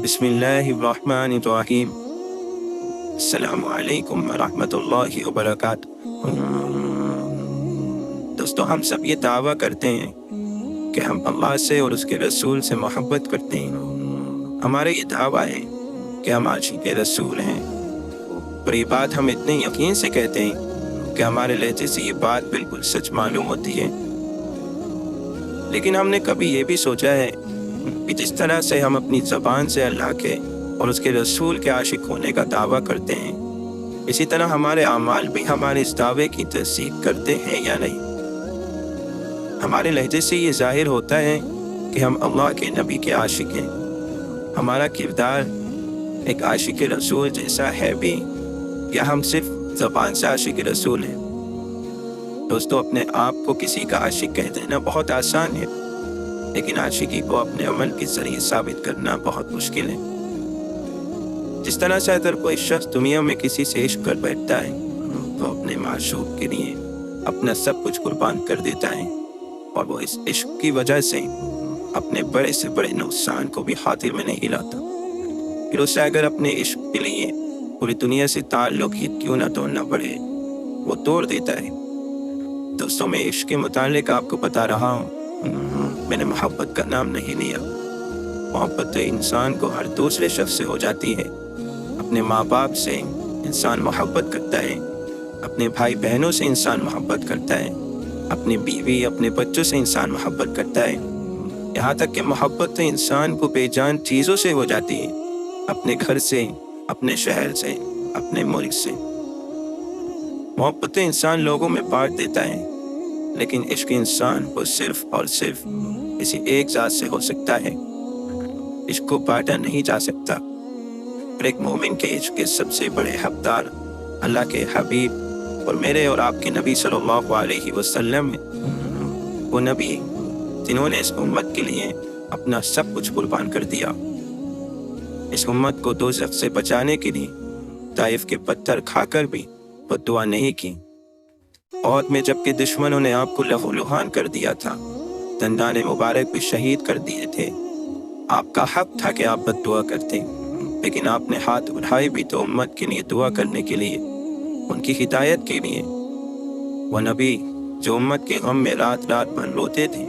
بسم اللہ الرحمن الرحیم۔ السلام علیکم ورحمۃ اللہ وبرکاتہ۔ دوستو، ہم سب یہ دعویٰ کرتے ہیں کہ ہم اللہ سے اور اس کے رسول سے محبت کرتے ہیں۔ ہمارا یہ دعویٰ ہے کہ ہم عاشق رسول ہیں، اور یہ بات ہم اتنے یقین سے کہتے ہیں کہ ہمارے لہجے سے یہ بات بالکل سچ معلوم ہوتی ہے۔ لیکن ہم نے کبھی یہ بھی سوچا ہے کہ جس طرح سے ہم اپنی زبان سے اللہ کے اور اس کے رسول کے عاشق ہونے کا دعویٰ کرتے ہیں، اسی طرح ہمارے اعمال بھی ہمارے اس دعوے کی تصدیق کرتے ہیں یا نہیں۔ ہمارے لہجے سے یہ ظاہر ہوتا ہے کہ ہم اللہ کے نبی کے عاشق ہیں۔ ہمارا کردار ایک عاشق رسول جیسا ہے بھی، یا ہم صرف زبان سے عاشق رسول ہیں؟ دوستو، اپنے آپ کو کسی کا عاشق کہہ دینا بہت آسان ہے، لیکن عاشقی کو اپنے عمل کے ذریعے ثابت کرنا بہت مشکل ہے۔ جس طرح سے اگر کوئی شخص دنیا میں کسی سے عشق کر بیٹھتا ہے تو اپنے معشوق کے لیے اپنا سب کچھ قربان کر دیتا ہے، اور وہ اس عشق کی وجہ سے اپنے بڑے سے بڑے نقصان کو بھی خاطر میں نہیں لاتا۔ پھر اسے اگر اپنے عشق کے لیے پوری دنیا سے تعلق ہی کیوں نہ توڑنا پڑے، وہ توڑ دیتا ہے۔ دوستوں، میں عشق کے متعلق آپ کو بتا رہا ہوں، میں نے محبت کا نام نہیں لیا۔ محبت تو انسان کو ہر دوسرے شخص سے ہو جاتی ہے۔ اپنے ماں باپ سے انسان محبت کرتا ہے، اپنے بھائی بہنوں سے انسان محبت کرتا ہے، اپنی بیوی اپنے بچوں سے انسان محبت کرتا ہے، یہاں تک کہ محبت تو انسان کو بے جان چیزوں سے ہو جاتی ہے، اپنے گھر سے، اپنے شہر سے، اپنے ملک سے۔ محبت تو انسان لوگوں میں بانٹ دیتا ہے، لیکن عشق انسان کو صرف اور صرف کسی ایک ذات سے ہو سکتا ہے۔ عشق کو بانٹا نہیں جا سکتا، اور ایک مومن کے عشق کے سب سے بڑے حقدار اللہ کے حبیب اور میرے اور آپ کے نبی صلی اللہ علیہ وسلم ہیں۔ وہ نبی جنہوں نے اس امت کے لیے اپنا سب کچھ قربان کر دیا، اس امت کو دوزخ سے بچانے کے لیے طائف کے پتھر کھا کر بھی بد دعا نہیں کی۔ اور میں جبکہ دشمنوں نے آپ کو لہو لہان کر دیا تھا، دندان مبارک بھی شہید کر دیے تھے، آپ کا حق تھا کہ آپ بد دعا کرتے، لیکن آپ نے ہاتھ اٹھائے بھی تو امت کے لیے دعا کرنے کے لیے، ان کی ہدایت کے لیے۔ وہ نبی جو امت کے غم میں رات رات بھر روتے تھے،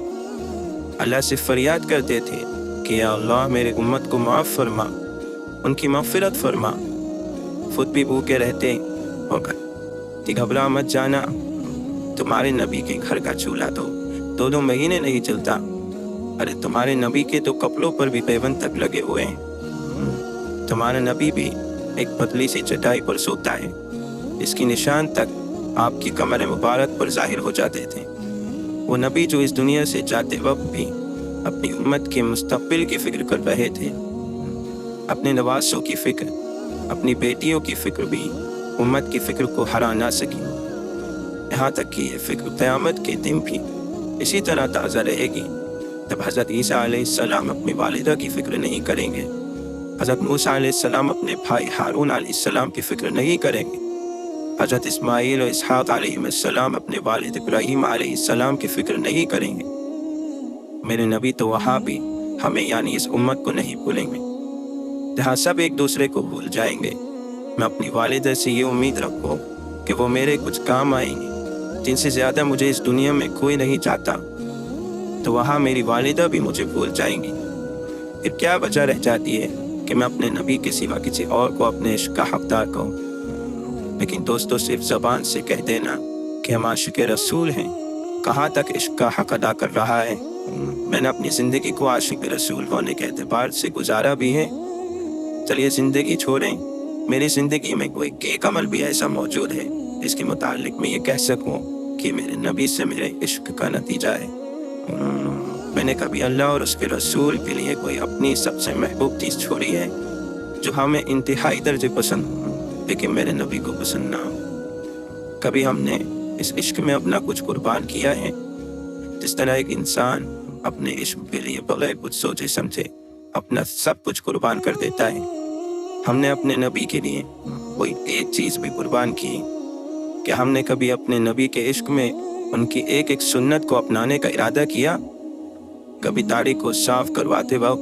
اللہ سے فریاد کرتے تھے کہ یا اللہ میرے امت کو معاف فرما، ان کی مغفرت فرما۔ خود بھی بھوکے رہتے اور گھبرا مت جانا، تمہارے نبی کے گھر کا چولہا تو 2 مہینے نہیں چلتا، ارے تمہارے نبی کے تو کپڑوں پر بھی پیوند تک لگے ہوئے ہیں۔ تمہارا نبی بھی ایک پتلی سی چٹائی پر سوتا ہے، اس کی نشان تک آپ کی کمر مبارک پر ظاہر ہو جاتے تھے۔ وہ نبی جو اس دنیا سے جاتے وقت بھی اپنی امت کے مستقبل کی فکر کر رہے تھے، اپنے نواسوں کی فکر، اپنی بیٹیوں کی فکر بھی امت کی فکر کو ہرا نہ سکی، یہاں تک کہ یہ فکر قیامت کے دن بھی اسی طرح تازہ رہے گی۔ جب حضرت عیسیٰ علیہ السلام اپنی والدہ کی فکر نہیں کریں گے، حضرت موسیٰ علیہ السلام اپنے بھائی ہارون علیہ السلام کی فکر نہیں کریں گے، حضرت اسماعیل و اسحاق علیہ السلام اپنے والد ابراہیم علیہ السلام کی فکر نہیں کریں گے، میرے نبی تو وہاں بھی ہمیں یعنی اس امت کو نہیں بھولیں گے، جہاں سب ایک دوسرے کو بھول جائیں گے۔ میں اپنی والدہ سے یہ امید رکھوں کہ وہ میرے کچھ کام آئیں گے، جن سے زیادہ مجھے اس دنیا میں کوئی نہیں چاہتا، تو وہاں میری والدہ بھی مجھے بھول جائیں گی۔ پھر کیا وجہ رہ جاتی ہے کہ میں اپنے نبی کے سوا کسی اور کو اپنے عشق کا حقدار کہوں؟ لیکن دوستو، صرف زبان سے کہہ دینا کہ ہم عاشق رسول ہیں کہاں تک عشق کا حق ادا کر رہا ہے؟ میں نے اپنی زندگی کو عاشق رسول ہونے کے اعتبار سے گزارا بھی ہے۔ چلیے زندگی چھوڑیں، میری زندگی میں کوئی ایک عمل بھی ایسا موجود ہے جس کے متعلق میں یہ کہہ سکوں کہ میرے نبی سے میرے عشق کا نتیجہ ہے۔ میں نے کبھی اللہ اور اس کے رسول کے لیے کوئی اپنی سب سے محبوب چیز چھوڑی ہے جو ہمیں انتہائی درجے پسند ہو، لیکن میرے نبی کو پسند نہ ہو؟ کبھی ہم نے اس عشق میں اپنا کچھ قربان کیا ہے؟ جس طرح ایک انسان اپنے عشق کے لیے بغیر کچھ سوچے سمجھے اپنا سب کچھ قربان کر دیتا ہے، ہم نے اپنے نبی کے لیے کوئی ایک چیز بھی قربان کی؟ کیا ہم نے کبھی اپنے نبی کے عشق میں ان کی ایک ایک سنت کو اپنانے کا ارادہ کیا؟ کبھی داڑھی کو صاف کرواتے وقت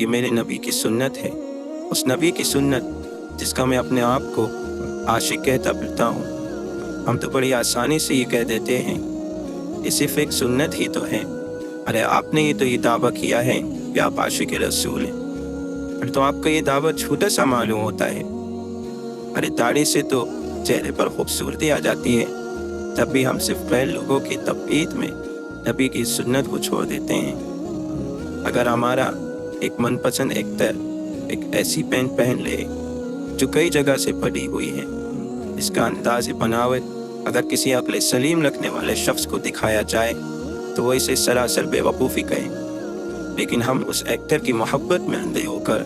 یہ میرے نبی کی سنت ہے، اس نبی کی سنت جس کا میں اپنے آپ کو عاشق کہتا پھرتا ہوں۔ ہم تو بڑی آسانی سے یہ کہہ دیتے ہیں یہ صرف ایک سنت ہی تو ہے۔ ارے آپ نے تو یہ دعویٰ کیا ہے کہ آپ عاشق رسول ہیں، پھر تو آپ کا یہ دعویٰ چھوٹا سا معلوم ہوتا ہے۔ ارے داڑھی سے تو چہرے پر خوبصورتی آ جاتی ہے، تب بھی ہم صرف غیر لوگوں کی تقلید میں نبی کی سنت کو چھوڑ دیتے ہیں۔ اگر ہمارا ایک من پسند ایکٹر ایک ایسی پینٹ پہن لے جو کئی جگہ سے پڑی ہوئی ہے، اس کا انداز بناوٹ اگر کسی عقل سلیم رکھنے والے شخص کو دکھایا جائے تو وہ اسے سراسر بے وقوفی کہے، لیکن ہم اس ایکٹر کی محبت میں اندھے ہو کر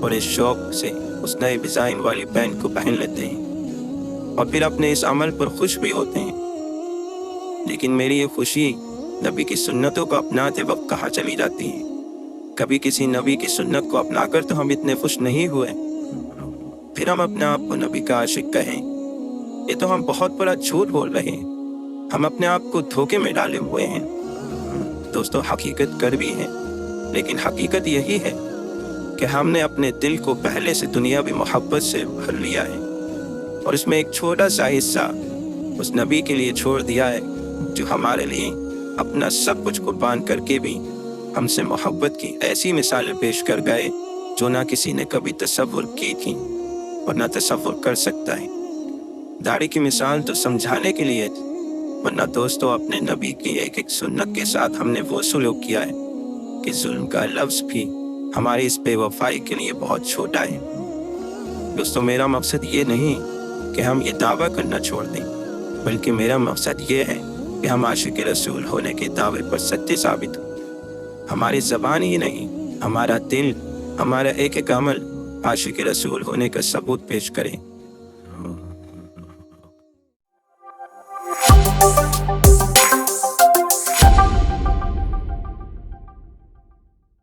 اور اس شوق سے اس نئے ڈیزائن والی پینٹ کو پہن لیتے ہیں اور پھر اپنے اس عمل پر خوش بھی ہوتے ہیں۔ لیکن میری یہ خوشی نبی کی سنتوں کو اپناتے وقت کہاں چلی جاتی ہے؟ کبھی کسی نبی کی سنت کو اپنا کر تو ہم اتنے خوش نہیں ہوئے، پھر ہم اپنے آپ کو نبی کا عاشق کہیں۔ یہ تو ہم بہت بڑا جھوٹ بول رہے ہیں، ہم اپنے آپ کو دھوکے میں ڈالے ہوئے ہیں۔ دوستو حقیقت کر بھی ہے، لیکن حقیقت یہی ہے کہ ہم نے اپنے دل کو پہلے سے دنیاوی محبت سے بھر لیا ہے اور اس میں ایک چھوٹا سا حصہ اس نبی کے لیے چھوڑ دیا ہے جو ہمارے لیے اپنا سب کچھ قربان کر کے بھی ہم سے محبت کی ایسی مثالیں پیش کر گئے جو نہ کسی نے کبھی تصور کی تھی اور نہ تصور کر سکتا ہے۔ داڑھی کی مثال تو سمجھانے کے لیے تھی، ورنہ دوستو اپنے نبی کی ایک ایک سنت کے ساتھ ہم نے وہ سلوک کیا ہے کہ ظلم کا لفظ بھی ہماری اس بے وفائی کے لیے بہت چھوٹا ہے۔ دوستو میرا مقصد یہ نہیں کہ ہم یہ دعویٰ کرنا چھوڑ دیں، بلکہ میرا مقصد یہ ہے کہ ہم عاشق رسول ہونے کے دعوے پر سچے ثابت ہوں۔ ہماری زبان ہی نہیں، ہمارا دل، ہمارا ایک ایک عمل عاشق رسول ہونے کا ثبوت پیش کریں۔